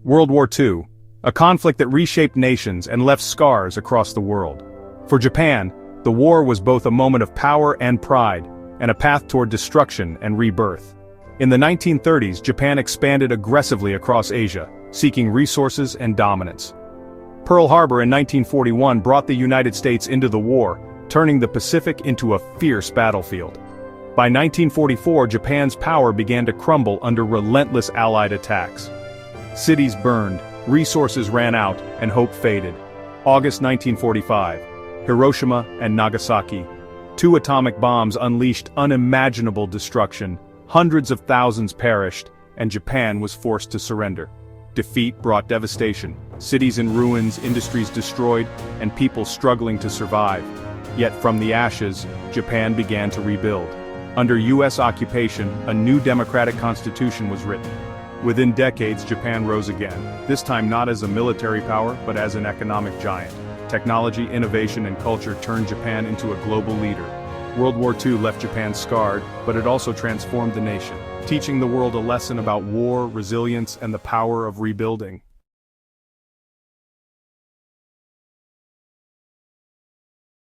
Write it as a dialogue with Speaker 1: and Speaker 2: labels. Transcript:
Speaker 1: World War II, a conflict that reshaped nations and left scars across the world. For Japan, the war was both a moment of power and pride, and a path toward destruction and rebirth. In the 1930s, Japan expanded aggressively across Asia, seeking resources and dominance. Pearl Harbor in 1941 brought the United States into the war, turning the Pacific into a fierce battlefield. By 1944, Japan's power began to crumble under relentless Allied attacks. Cities burned, resources ran out, and hope faded. August 1945. Hiroshima and Nagasaki. Two atomic bombs unleashed unimaginable destruction. Hundreds of thousands perished, and Japan was forced to surrender. Defeat brought devastation, cities in ruins, industries destroyed, and people struggling to survive. Yet from the ashes, Japan began to rebuild. Under U.S. occupation, a new democratic constitution was written. Within decades, Japan rose again, this time not as a military power, but as an economic giant. Technology, innovation, and culture turned Japan into a global leader. World War II left Japan scarred, but it also transformed the nation, teaching the world a lesson about war, resilience, and the power of rebuilding.